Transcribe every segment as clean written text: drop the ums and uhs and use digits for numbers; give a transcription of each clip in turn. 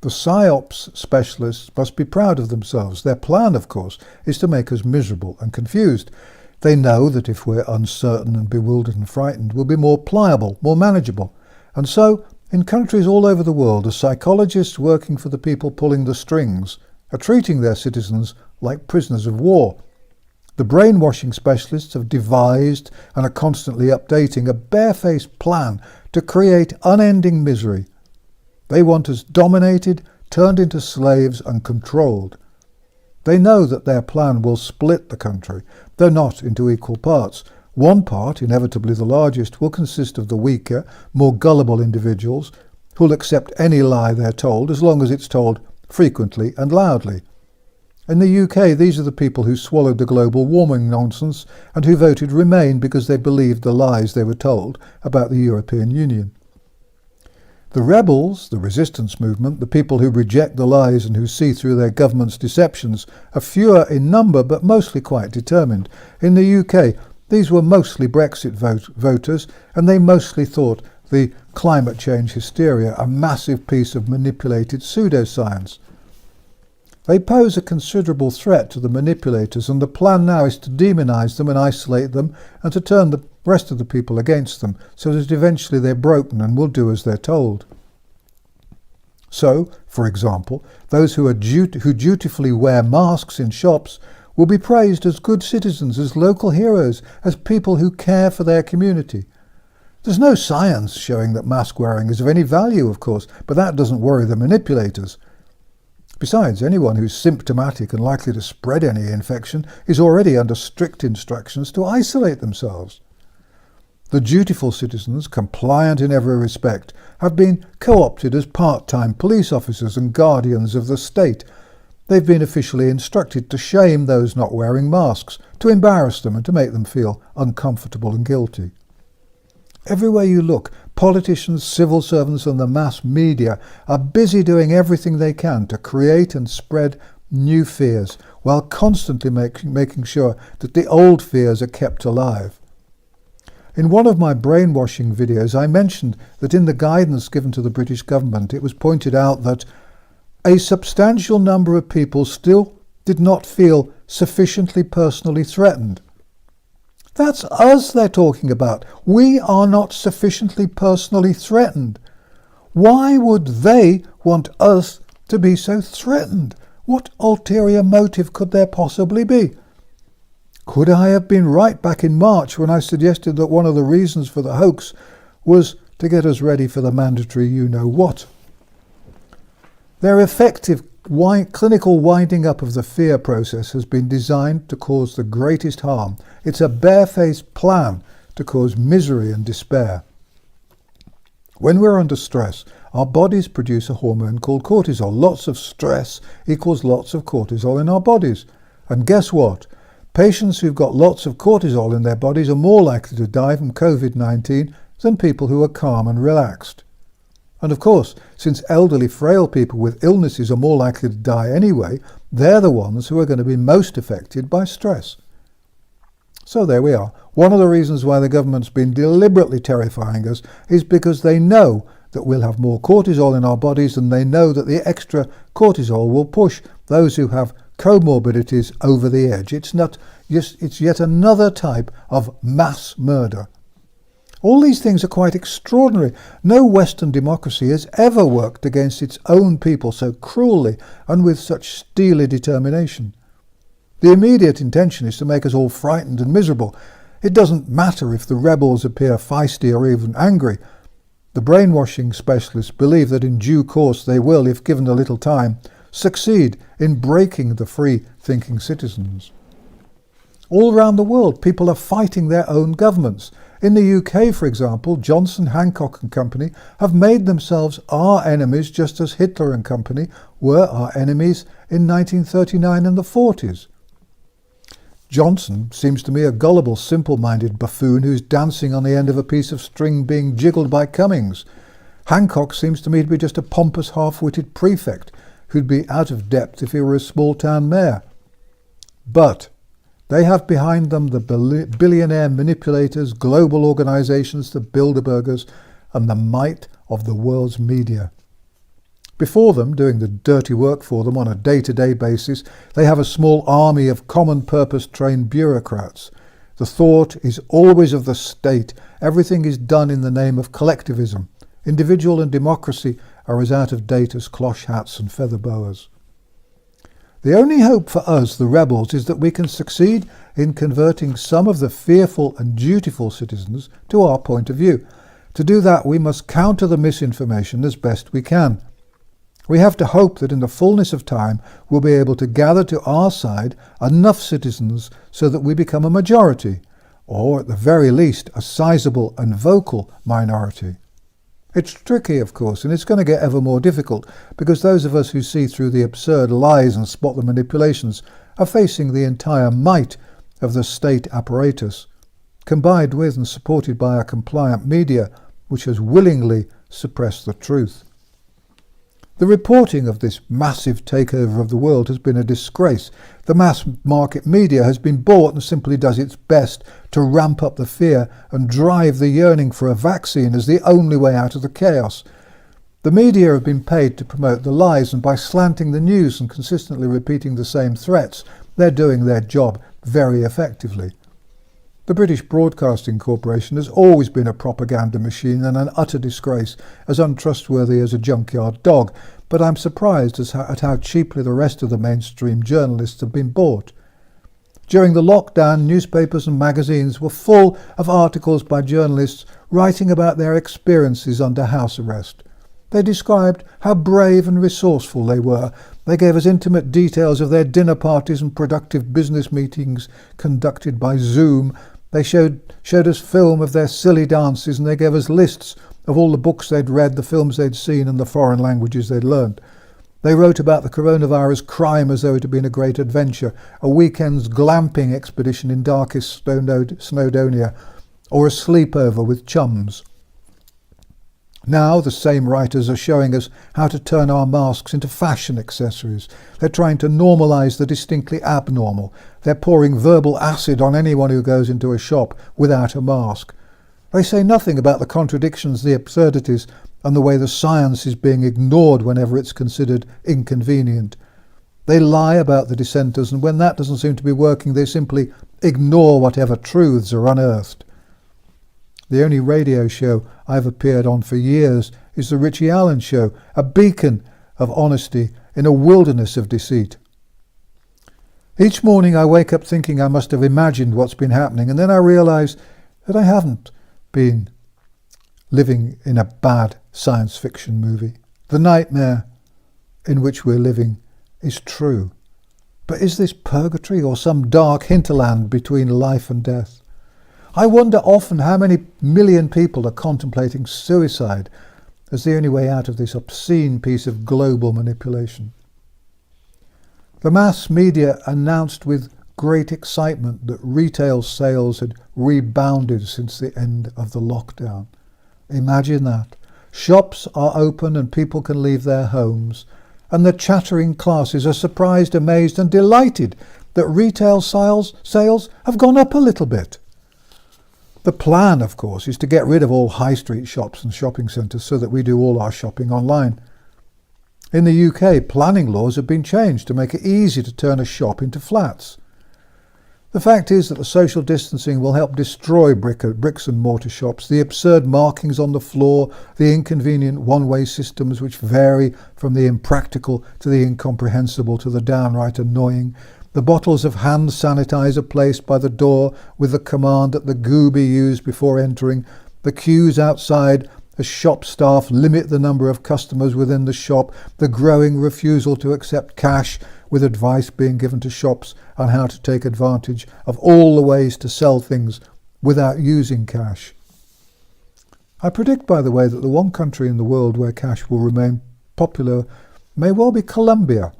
The PSYOPs specialists must be proud of themselves. Their plan, of course, is to make us miserable and confused. They know that if we're uncertain and bewildered and frightened, we'll be more pliable, more manageable. And so, in countries all over the world, the psychologists working for the people pulling the strings are treating their citizens like prisoners of war. The brainwashing specialists have devised and are constantly updating a barefaced plan to create unending misery. They want us dominated, turned into slaves and controlled. They know that their plan will split the country, though not into equal parts. One part, inevitably the largest, will consist of the weaker, more gullible individuals who'll accept any lie they're told as long as it's told frequently and loudly. In the UK, these are the people who swallowed the global warming nonsense and who voted Remain because they believed the lies they were told about the European Union. The rebels, the resistance movement, the people who reject the lies and who see through their government's deceptions, are fewer in number but mostly quite determined. In the UK, these were mostly Brexit voters, and they mostly thought the climate change hysteria a massive piece of manipulated pseudoscience. They pose a considerable threat to the manipulators, and the plan now is to demonize them and isolate them and to turn the rest of the people against them, so that eventually they're broken and will do as they're told. So, for example, those who dutifully wear masks in shops will be praised as good citizens, as local heroes, as people who care for their community. There's no science showing that mask wearing is of any value, of course, but that doesn't worry the manipulators. Besides, anyone who's symptomatic and likely to spread any infection is already under strict instructions to isolate themselves. The dutiful citizens, compliant in every respect, have been co-opted as part-time police officers and guardians of the state. They've been officially instructed to shame those not wearing masks, to embarrass them and to make them feel uncomfortable and guilty. Everywhere you look, politicians, civil servants and the mass media are busy doing everything they can to create and spread new fears, while constantly making sure that the old fears are kept alive. In one of my brainwashing videos, I mentioned that in the guidance given to the British government, it was pointed out that a substantial number of people still did not feel sufficiently personally threatened. That's us they're talking about. We are not sufficiently personally threatened. Why would they want us to be so threatened? What ulterior motive could there possibly be? Could I have been right back in March when I suggested that one of the reasons for the hoax was to get us ready for the mandatory you-know-what? Their effective clinical winding up of the fear process has been designed to cause the greatest harm. It's a barefaced plan to cause misery and despair. When we're under stress, our bodies produce a hormone called cortisol. Lots of stress equals lots of cortisol in our bodies. And guess what? Patients who've got lots of cortisol in their bodies are more likely to die from COVID-19 than people who are calm and relaxed. And of course, since elderly, frail people with illnesses are more likely to die anyway, they're the ones who are going to be most affected by stress. So there we are. One of the reasons why the government's been deliberately terrifying us is because they know that we'll have more cortisol in our bodies, and they know that the extra cortisol will push those who have comorbidities over the edge. It's yet another type of mass murder. All these things are quite extraordinary. No Western democracy has ever worked against its own people so cruelly and with such steely determination. The immediate intention is to make us all frightened and miserable. It doesn't matter if the rebels appear feisty or even angry. The brainwashing specialists believe that in due course they will, if given a little time, succeed in breaking the free-thinking citizens. All around the world, people are fighting their own governments. In the UK, for example, Johnson, Hancock and Company have made themselves our enemies, just as Hitler and Company were our enemies in 1939 and the 40s. Johnson seems to me a gullible, simple-minded buffoon who's dancing on the end of a piece of string being jiggled by Cummings. Hancock seems to me to be just a pompous, half-witted prefect who'd be out of depth if he were a small-town mayor. But they have behind them the billionaire manipulators, global organizations, the Bilderbergers, and the might of the world's media. Before them, doing the dirty work for them on a day-to-day basis, they have a small army of common-purpose trained bureaucrats. The thought is always of the state. Everything is done in the name of collectivism. Individual and democracy are as out of date as cloche hats and feather boas. The only hope for us, the rebels, is that we can succeed in converting some of the fearful and dutiful citizens to our point of view. To do that, we must counter the misinformation as best we can. We have to hope that in the fullness of time we'll be able to gather to our side enough citizens so that we become a majority, or at the very least a sizable and vocal minority. It's tricky, of course, and it's going to get ever more difficult, because those of us who see through the absurd lies and spot the manipulations are facing the entire might of the state apparatus, combined with and supported by a compliant media which has willingly suppressed the truth. The reporting of this massive takeover of the world has been a disgrace. The mass market media has been bought and simply does its best to ramp up the fear and drive the yearning for a vaccine as the only way out of the chaos. The media have been paid to promote the lies, and by slanting the news and consistently repeating the same threats, they're doing their job very effectively. The British Broadcasting Corporation has always been a propaganda machine and an utter disgrace, as untrustworthy as a junkyard dog, but I'm surprised at how cheaply the rest of the mainstream journalists have been bought. During the lockdown, newspapers and magazines were full of articles by journalists writing about their experiences under house arrest. They described how brave and resourceful they were. They gave us intimate details of their dinner parties and productive business meetings conducted by Zoom. They showed us film of their silly dances, and they gave us lists of all the books they'd read, the films they'd seen, and the foreign languages they'd learned. They wrote about the coronavirus crime as though it had been a great adventure, a weekend's glamping expedition in darkest Snowdonia, or a sleepover with chums. Now the same writers are showing us how to turn our masks into fashion accessories. They're trying to normalise the distinctly abnormal. They're pouring verbal acid on anyone who goes into a shop without a mask. They say nothing about the contradictions, the absurdities, and the way the science is being ignored whenever it's considered inconvenient. They lie about the dissenters, and when that doesn't seem to be working, they simply ignore whatever truths are unearthed. The only radio show I've appeared on for years is the Richie Allen Show, a beacon of honesty in a wilderness of deceit. Each morning I wake up thinking I must have imagined what's been happening, and then I realise that I haven't been living in a bad science fiction movie. The nightmare in which we're living is true. But is this purgatory or some dark hinterland between life and death? I wonder often how many million people are contemplating suicide as the only way out of this obscene piece of global manipulation. The mass media announced with great excitement that retail sales had rebounded since the end of the lockdown. Imagine that. Shops are open and people can leave their homes, and the chattering classes are surprised, amazed and delighted that retail sales have gone up a little bit. The plan, of course, is to get rid of all high street shops and shopping centres so that we do all our shopping online. In the UK, planning laws have been changed to make it easy to turn a shop into flats. The fact is that the social distancing will help destroy bricks and mortar shops, the absurd markings on the floor, the inconvenient one-way systems which vary from the impractical to the incomprehensible to the downright annoying, the bottles of hand sanitizer placed by the door with the command that the goo be used before entering, the queues outside as shop staff limit the number of customers within the shop, the growing refusal to accept cash, with advice being given to shops on how to take advantage of all the ways to sell things without using cash. I predict, by the way, that the one country in the world where cash will remain popular may well be Colombia,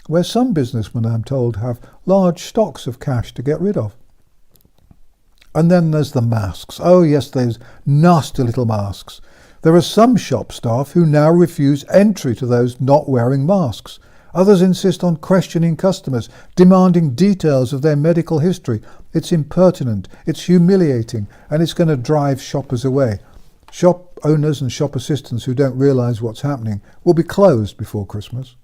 where some businessmen, I'm told, have large stocks of cash to get rid of. And then there's the masks. Oh yes, those nasty little masks. There are some shop staff who now refuse entry to those not wearing masks. Others insist on questioning customers, demanding details of their medical history. It's impertinent, it's humiliating, and it's going to drive shoppers away. Shop owners and shop assistants who don't realise what's happening will be closed before Christmas.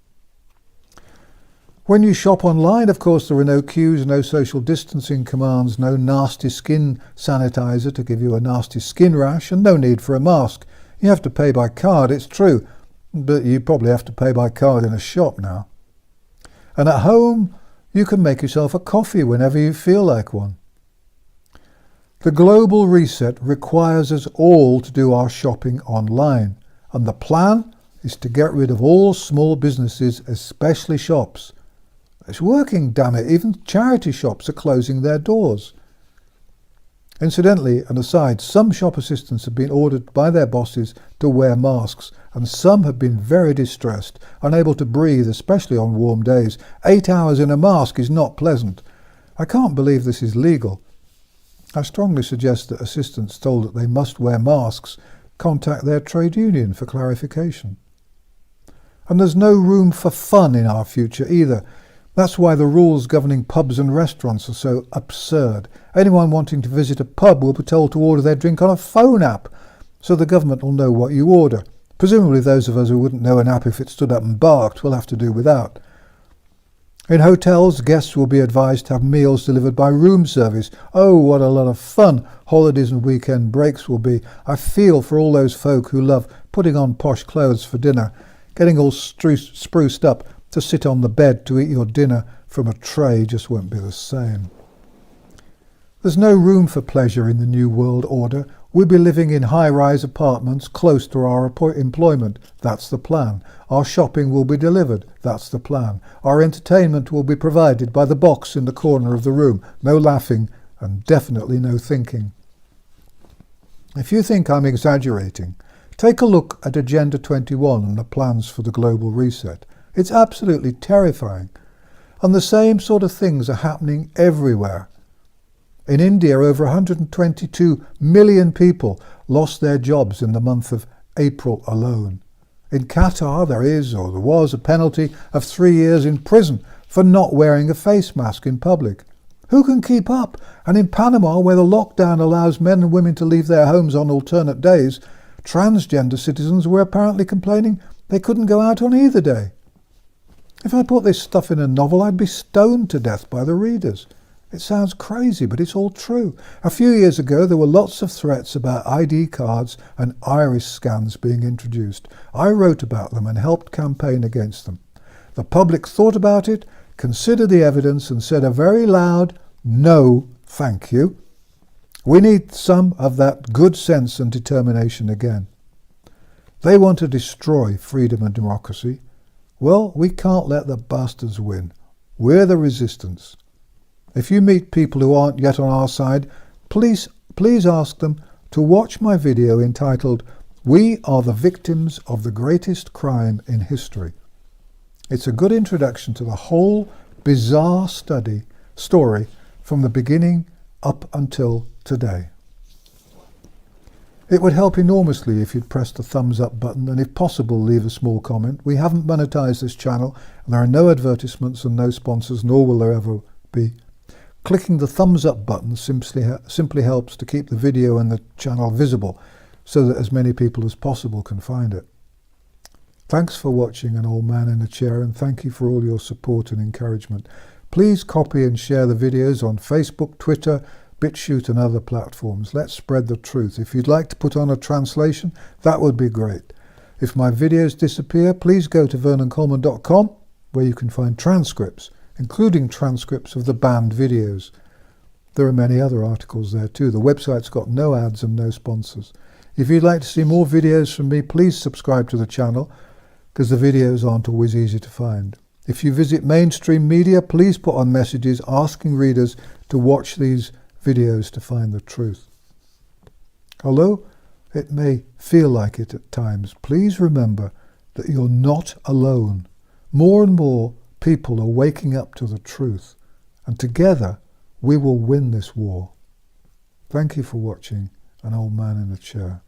When you shop online, of course, there are no queues, no social distancing commands, no nasty skin sanitizer to give you a nasty skin rash, and no need for a mask. You have to pay by card, it's true, but you probably have to pay by card in a shop now. And at home, you can make yourself a coffee whenever you feel like one. The global reset requires us all to do our shopping online, and the plan is to get rid of all small businesses, especially shops. It's working, damn it. Even charity shops are closing their doors. Incidentally, an aside, some shop assistants have been ordered by their bosses to wear masks, and some have been very distressed, unable to breathe, especially on warm days. 8 hours in a mask is not pleasant. I can't believe this is legal. I strongly suggest that assistants told that they must wear masks contact their trade union for clarification. And there's no room for fun in our future either. That's why the rules governing pubs and restaurants are so absurd. Anyone wanting to visit a pub will be told to order their drink on a phone app, so the government will know what you order. Presumably those of us who wouldn't know an app if it stood up and barked will have to do without. In hotels, guests will be advised to have meals delivered by room service. Oh, what a lot of fun holidays and weekend breaks will be. I feel for all those folk who love putting on posh clothes for dinner, getting all spruced up to sit on the bed to eat your dinner from a tray just won't be the same. There's no room for pleasure in the new world order. We'll be living in high-rise apartments close to our employment. That's the plan. Our shopping will be delivered. That's the plan. Our entertainment will be provided by the box in the corner of the room. No laughing and definitely no thinking. If you think I'm exaggerating, take a look at Agenda 21 and the plans for the global reset. It's absolutely terrifying. And the same sort of things are happening everywhere. In India, over 122 million people lost their jobs in the month of April alone. In Qatar, there was a penalty of 3 years in prison for not wearing a face mask in public. Who can keep up? And in Panama, where the lockdown allows men and women to leave their homes on alternate days, transgender citizens were apparently complaining they couldn't go out on either day. If I put this stuff in a novel, I'd be stoned to death by the readers. It sounds crazy, but it's all true. A few years ago, there were lots of threats about ID cards and iris scans being introduced. I wrote about them and helped campaign against them. The public thought about it, considered the evidence, and said a very loud, "No, thank you." We need some of that good sense and determination again. They want to destroy freedom and democracy. Well, we can't let the bastards win. We're the resistance. If you meet people who aren't yet on our side, please ask them to watch my video entitled "We Are the Victims of the Greatest Crime in History." It's a good introduction to the whole bizarre story from the beginning up until today. It would help enormously if you'd press the thumbs up button and if possible leave a small comment. We haven't monetized this channel and there are no advertisements and no sponsors, nor will there ever be. Clicking the thumbs up button simply helps to keep the video and the channel visible so that as many people as possible can find it. Thanks for watching An Old Man in a Chair, and thank you for all your support and encouragement. Please copy and share the videos on Facebook, Twitter, BitChute and other platforms. Let's spread the truth. If you'd like to put on a translation, that would be great. If my videos disappear, please go to vernoncoleman.com where you can find transcripts, including transcripts of the banned videos. There are many other articles there too. The website's got no ads and no sponsors. If you'd like to see more videos from me, please subscribe to the channel because the videos aren't always easy to find. If you visit mainstream media, please put on messages asking readers to watch these videos to find the truth. Although it may feel like it at times, please remember that you're not alone. More and more people are waking up to the truth, and together we will win this war. Thank you for watching An Old Man in a Chair.